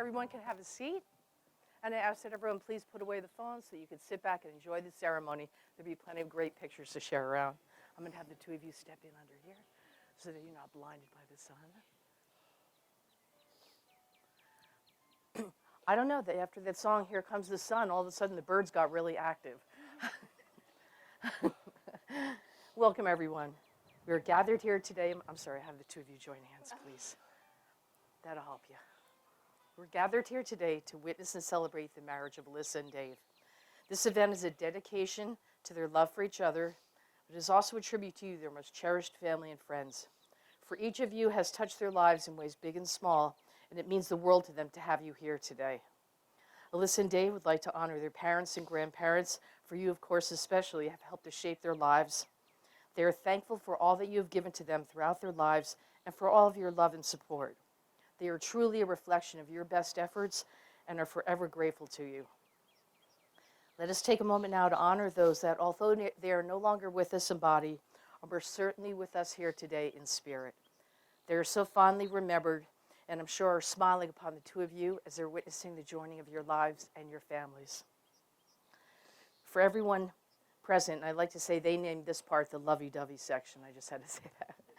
Everyone can have a seat. And I ask that everyone please put away the phones so you can sit back and enjoy the ceremony. There'll be plenty of great pictures to share around. I'm going to have the two of you step in under here so that you're not blinded by the sun. I don't know, that after that song, Here Comes the Sun, all of a sudden the birds got really active. Welcome, everyone. We're gathered here today. I'm sorry, have the two of you join hands, please. That'll help you. We're gathered here today to witness and celebrate the marriage of Allyssa and Dave. This event is a dedication to their love for each other. It is also a tribute to you, their most cherished family and friends. For each of you has touched their lives in ways big and small, and it means the world to them to have you here today. Allyssa and Dave would like to honor their parents and grandparents. For you, of course, especially, have helped to shape their lives. They are thankful for all that you have given to them throughout their lives and for all of your love and support. They are truly a reflection of your best efforts and are forever grateful to you. Let us take a moment now to honor those that, although they are no longer with us in body, are certainly with us here today in spirit. They are so fondly remembered, and I'm sure are smiling upon the two of you as they're witnessing the joining of your lives and your families. For everyone present, I'd like to say they named this part the lovey-dovey section. I just had to say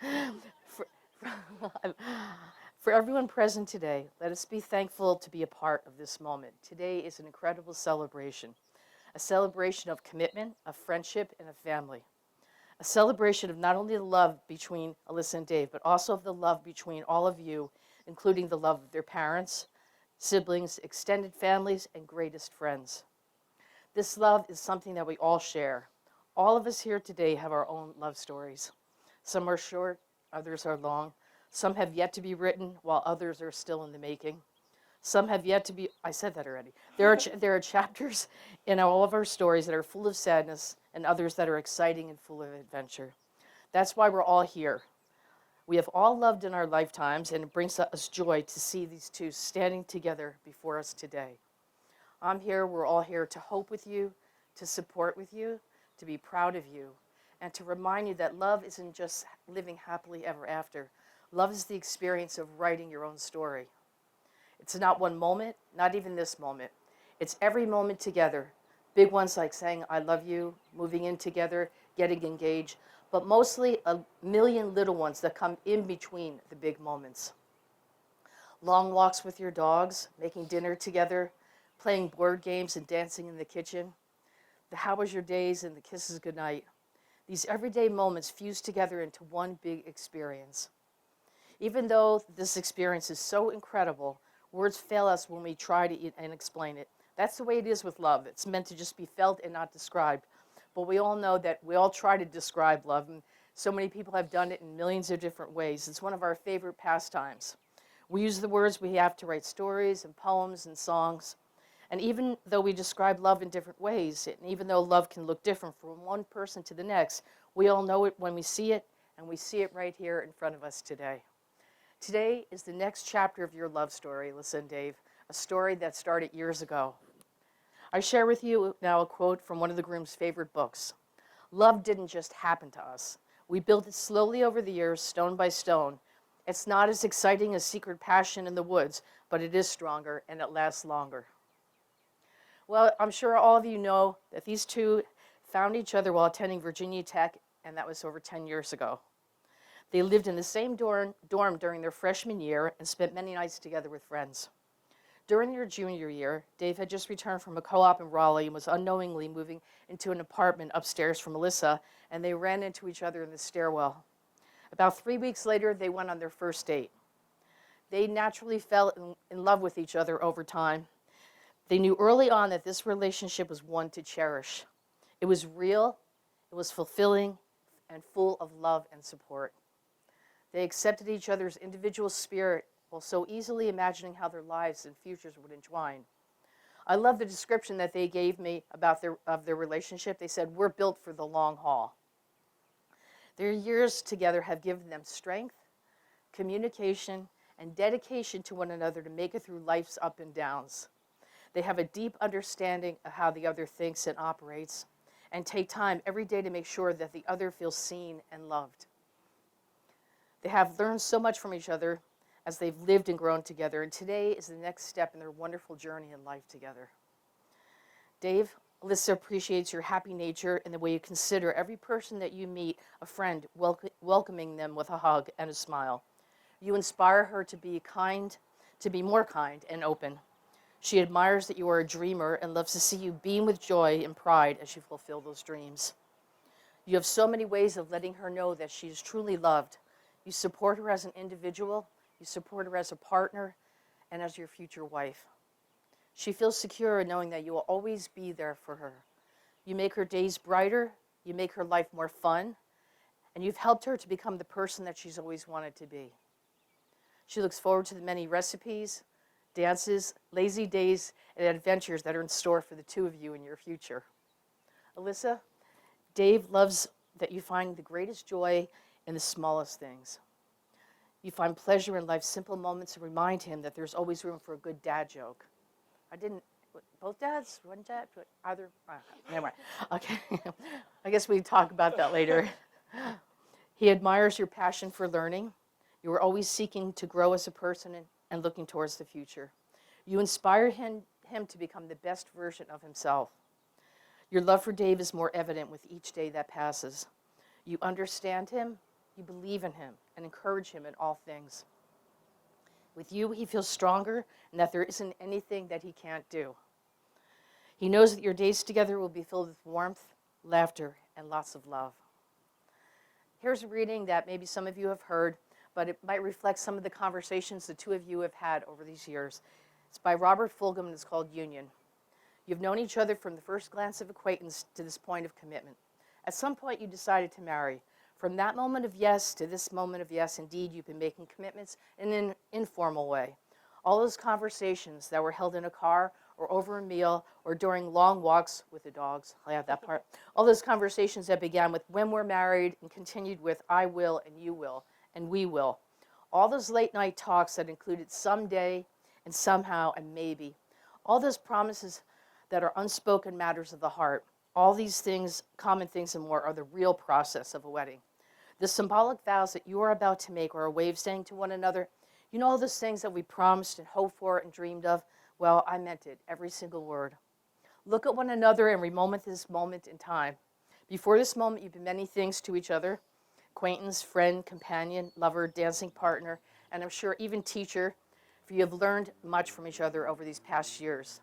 that. For everyone present today, let us be thankful to be a part of this moment. Today is an incredible celebration, a celebration of commitment, of friendship, and of family. A celebration of not only the love between Allyssa and Dave, but also of the love between all of you, including the love of their parents, siblings, extended families, and greatest friends. This love is something that we all share. All of us here today have our own love stories. Some are short, others are long. Some have yet to be written, while others are still in the making. Some have yet to be, I said that already. There are chapters in all of our stories that are full of sadness and others that are exciting and full of adventure. That's why we're all here. We have all loved in our lifetimes, and it brings us joy to see these two standing together before us today. I'm here, we're all here to hope with you, to support with you, to be proud of you, and to remind you that love isn't just living happily ever after. Love is the experience of writing your own story. It's not one moment, not even this moment. It's every moment together. Big ones like saying, I love you, moving in together, getting engaged, but mostly a million little ones that come in between the big moments. Long walks with your dogs, making dinner together, playing board games and dancing in the kitchen. The how was your days and the kisses goodnight. These everyday moments fuse together into one big experience. Even though this experience is so incredible, words fail us when we try to and explain it. That's the way it is with love. It's meant to just be felt and not described. But we all know that we all try to describe love, and so many people have done it in millions of different ways. It's one of our favorite pastimes. We use the words we have to write stories and poems and songs. And even though we describe love in different ways, and even though love can look different from one person to the next, we all know it when we see it, and we see it right here in front of us today. Today is the next chapter of your love story, Allyssa and Dave, a story that started years ago. I share with you now a quote from one of the groom's favorite books. Love didn't just happen to us. We built it slowly over the years, stone by stone. It's not as exciting as secret passion in the woods, but it is stronger and it lasts longer. Well, I'm sure all of you know that these two found each other while attending Virginia Tech, and that was over 10 years ago. They lived in the same dorm during their freshman year and spent many nights together with friends. During their junior year, Dave had just returned from a co-op in Raleigh and was unknowingly moving into an apartment upstairs from Allyssa, and they ran into each other in the stairwell. About 3 weeks later, they went on their first date. They naturally fell in love with each other over time. They knew early on that this relationship was one to cherish. It was real, it was fulfilling, and full of love and support. They accepted each other's individual spirit while so easily imagining how their lives and futures would entwine. I love the description that they gave me about their relationship. They said, we're built for the long haul. Their years together have given them strength, communication, and dedication to one another to make it through life's up and downs. They have a deep understanding of how the other thinks and operates, and take time every day to make sure that the other feels seen and loved. They have learned so much from each other, as they've lived and grown together, and today is the next step in their wonderful journey in life together. Dave, Allyssa appreciates your happy nature and the way you consider every person that you meet a friend, welcoming them with a hug and a smile. You inspire her to be kind, to be more kind and open. She admires that you are a dreamer and loves to see you beam with joy and pride as you fulfill those dreams. You have so many ways of letting her know that she is truly loved. You support her as an individual, you support her as a partner, and as your future wife. She feels secure in knowing that you will always be there for her. You make her days brighter, you make her life more fun, and you've helped her to become the person that she's always wanted to be. She looks forward to the many recipes, dances, lazy days, and adventures that are in store for the two of you in your future. Allyssa, Dave loves that you find the greatest joy in the smallest things. You find pleasure in life's simple moments and remind him that there's always room for a good dad joke. Both dads? One dad? Either? Never mind. Okay. I guess we talk about that later. He admires your passion for learning. You are always seeking to grow as a person and looking towards the future. You inspire him to become the best version of himself. Your love for Dave is more evident with each day that passes. You understand him, you believe in him, and encourage him in all things. With you, he feels stronger and that there isn't anything that he can't do. He knows that your days together will be filled with warmth, laughter, and lots of love. Here's a reading that maybe some of you have heard, but it might reflect some of the conversations the two of you have had over these years. It's by Robert Fulghum, and it's called Union. You've known each other from the first glance of acquaintance to this point of commitment. At some point, you decided to marry. From that moment of yes to this moment of yes, indeed, you've been making commitments in an informal way. All those conversations that were held in a car or over a meal or during long walks with the dogs, I have that part. All those conversations that began with when we're married and continued with I will and you will and we will. All those late night talks that included someday and somehow and maybe. All those promises that are unspoken matters of the heart. All these things, common things and more, are the real process of a wedding. The symbolic vows that you are about to make are a way of saying to one another, you know all those things that we promised and hoped for and dreamed of? Well, I meant it, every single word. Look at one another and remember this moment in time. Before this moment, you've been many things to each other: acquaintance, friend, companion, lover, dancing partner, and I'm sure even teacher, for you have learned much from each other over these past years.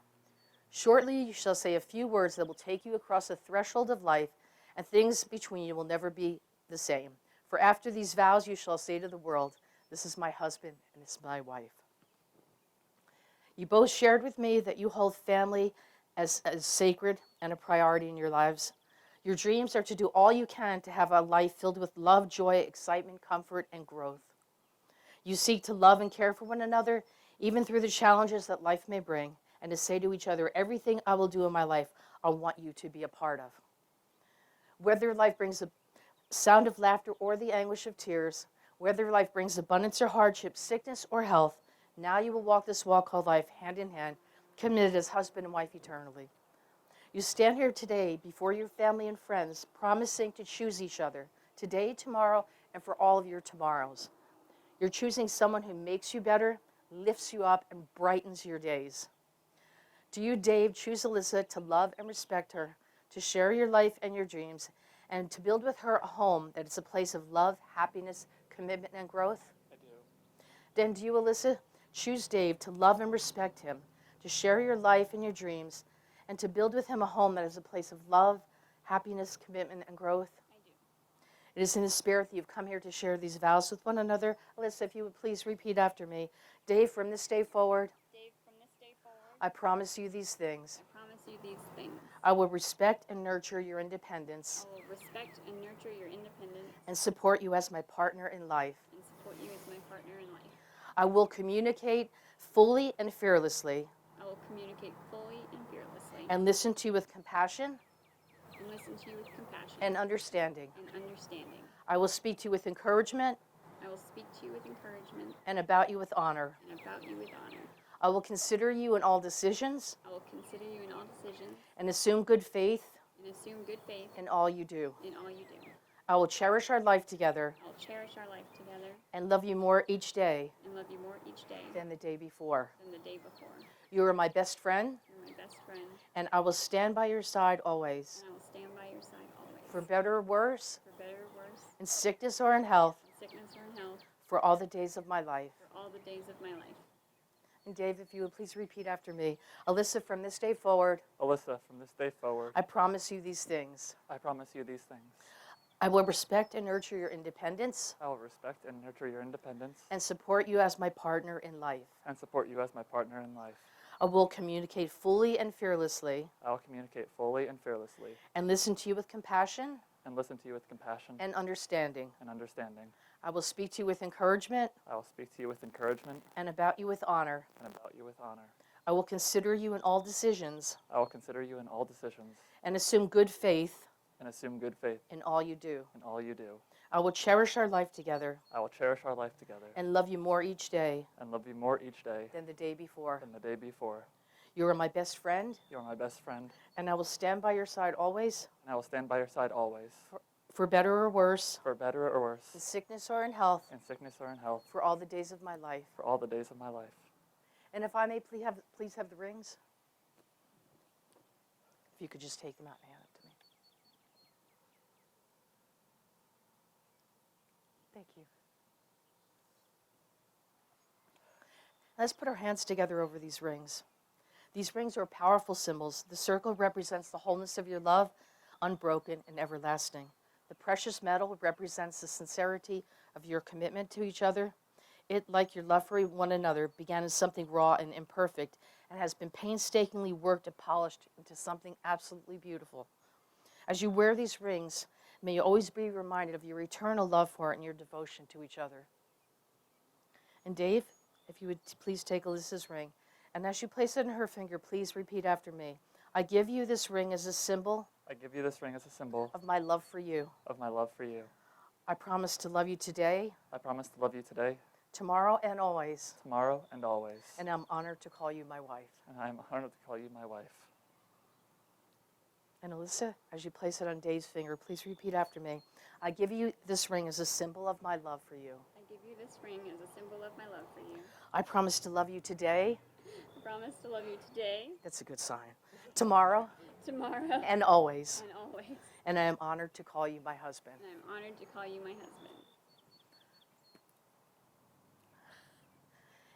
Shortly, you shall say a few words that will take you across the threshold of life, and things between you will never be the same. For after these vows, you shall say to the world, this is my husband and this is my wife. You both shared with me that you hold family as sacred and a priority in your lives. Your dreams are to do all you can to have a life filled with love, joy, excitement, comfort, and growth. You seek to love and care for one another, even through the challenges that life may bring, and to say to each other, everything I will do in my life, I want you to be a part of. Whether life brings a sound of laughter or the anguish of tears, whether life brings abundance or hardship, sickness or health, now you will walk this walk called life hand in hand, committed as husband and wife eternally. You stand here today before your family and friends, promising to choose each other today, tomorrow, and for all of your tomorrows. You're choosing someone who makes you better, lifts you up, and brightens your days. Do you, Dave, choose Allyssa to love and respect her, to share your life and your dreams, and to build with her a home that is a place of love, happiness, commitment, and growth? I do. Then do you, Allyssa, choose Dave to love and respect him, to share your life and your dreams, and to build with him a home that is a place of love, happiness, commitment, and growth? I do. It is in the spirit that you've come here to share these vows with one another. Allyssa, if you would please repeat after me. Dave, from this day forward, Dave, from this day forward, I promise you these things. I promise you these things. I will respect and nurture your independence I will respect and nurture your independence and support you as my partner in life. and support you as my partner in life. I will communicate fully and fearlessly I will communicate fully and fearlessly and listen to you with compassion and listen to you with compassion and understanding. and understanding. I will speak to you with encouragement I will speak to you with encouragement and about you with honor. and about you with honor. I will consider you in all decisions I will consider you in all decisions and assume good faith and assume good faith in all you do. in all you do. I will cherish our life together I'll cherish our life together and love you more each day and love you more each day than the day before. than the day before. You are my best friend, You're my best friend, and I will stand by your side always, and I will stand by your side always. for better or worse, For better or worse, in sickness or in health, in sickness or in health, for all the days of my life. for all the days of my life. And Dave, if you would please repeat after me. Allyssa, from this day forward, Allyssa, from this day forward, I promise you these things. I promise you these things. I will respect and nurture your independence I will respect and nurture your independence and support you as my partner in life. and support you as my partner in life. I will communicate fully and fearlessly I will communicate fully and fearlessly and listen to you with compassion and listen to you with compassion and understanding. and understanding. I will speak to you with encouragement I will speak to you with encouragement and about you with honor. and about you with honor. I will consider you in all decisions I will consider you in all decisions and assume good faith and assume good faith in all you do. in all you do. I will cherish our life together I will cherish our life together and love you more each day and love you more each day than the day before. than the day before. You are my best friend, You are my best friend, and I will stand by your side always, and I will stand by your side always, for better or worse, for better or worse, in sickness or in health, in sickness or in health, for all the days of my life. for all the days of my life. And if I may please have the rings. If you could just take them out and hand them to me. Thank you. Let's put our hands together over these rings. These rings are powerful symbols. The circle represents the wholeness of your love, unbroken and everlasting. The precious metal represents the sincerity of your commitment to each other. It, like your love for one another, began as something raw and imperfect and has been painstakingly worked and polished into something absolutely beautiful. As you wear these rings, may you always be reminded of your eternal love for it and your devotion to each other. And Dave, if you would please take Alyssa's ring, and as you place it in her finger, please repeat after me. I give you this ring as a symbol I give you this ring as a symbol of my love for you. of my love for you. I promise to love you today, I promise to love you today, tomorrow, and always. tomorrow, and always. And I'm honored to call you my wife. And I am honored to call you my wife. And Alyssa, as you place it on Dave's finger, please repeat after me. I give you this ring as a symbol of my love for you. I give you this ring as a symbol of my love for you. I promise to love you today. I promise to love you today, That's a good sign. Tomorrow, tomorrow, and always. and always. And I am honored to call you my husband. And I'm honored to call you my husband.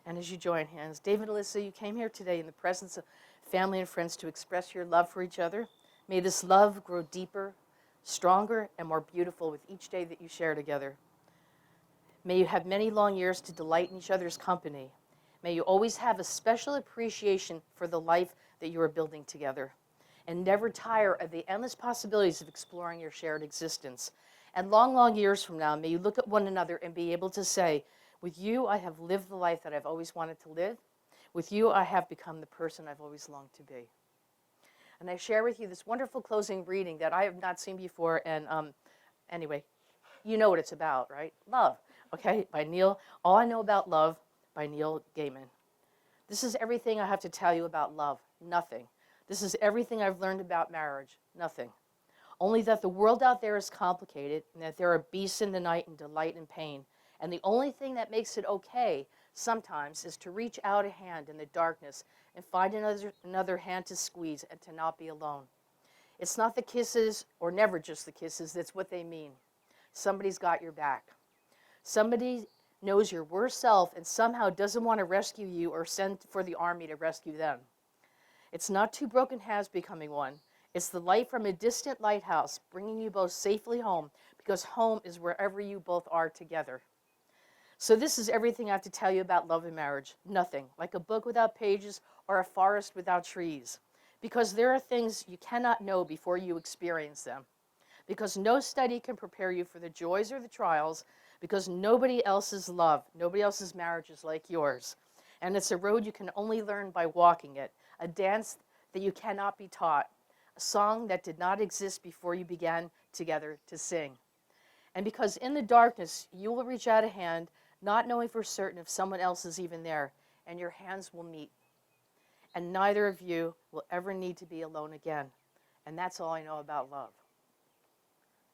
And as you join hands, Dave and Alyssa, you came here today in the presence of family and friends to express your love for each other. May this love grow deeper, stronger, and more beautiful with each day that you share together. May you have many long years to delight in each other's company. May you always have a special appreciation for the life that you are building together. And never tire of the endless possibilities of exploring your shared existence. And long, long years from now, may you look at one another and be able to say, with you, I have lived the life that I've always wanted to live. With you, I have become the person I've always longed to be. And I share with you this wonderful closing reading that I have not seen before. And anyway, you know what it's about, right? Love, okay, by Neil. All I Know About Love by Neil Gaiman. This is everything I have to tell you about love. Nothing. This is everything I've learned about marriage. Nothing. Only that the world out there is complicated and that there are beasts in the night and delight and pain. And the only thing that makes it okay sometimes is to reach out a hand in the darkness and find another hand to squeeze and to not be alone. It's not the kisses, or never just the kisses, that's what they mean. Somebody's got your back. Somebody knows your worst self and somehow doesn't want to rescue you or send for the army to rescue them. It's not two broken halves becoming one. It's the light from a distant lighthouse bringing you both safely home, because home is wherever you both are together. So this is everything I have to tell you about love and marriage. Nothing, like a book without pages or a forest without trees. Because there are things you cannot know before you experience them. Because no study can prepare you for the joys or the trials. Because nobody else's love, nobody else's marriage is like yours. And it's a road you can only learn by walking it. A dance that you cannot be taught. A song that did not exist before you began together to sing. And because in the darkness, you will reach out a hand, not knowing for certain if someone else is even there, and your hands will meet. And neither of you will ever need to be alone again. And that's all I know about love.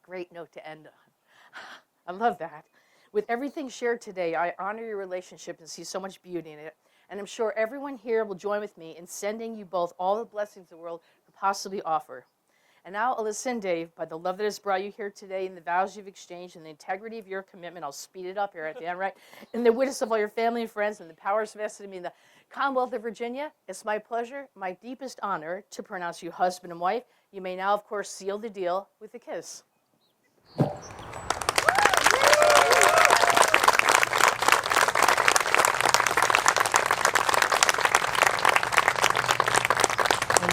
Great note to end on. I love that. With everything shared today, I honor your relationship and see so much beauty in it. And I'm sure everyone here will join with me in sending you both all the blessings the world could possibly offer. And now, Allyssa and Dave, by the love that has brought you here today and the vows you've exchanged and the integrity of your commitment, I'll speed it up here at the end, right? And the witness of all your family and friends and the powers vested in me in the Commonwealth of Virginia, it's my pleasure, my deepest honor to pronounce you husband and wife. You may now, of course, seal the deal with a kiss. And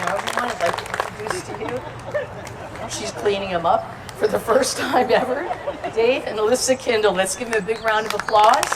now, everyone, I'd like to introduce to you, she's cleaning him up for the first time ever, Dave and Allyssa Kindle. Let's give them a big round of applause.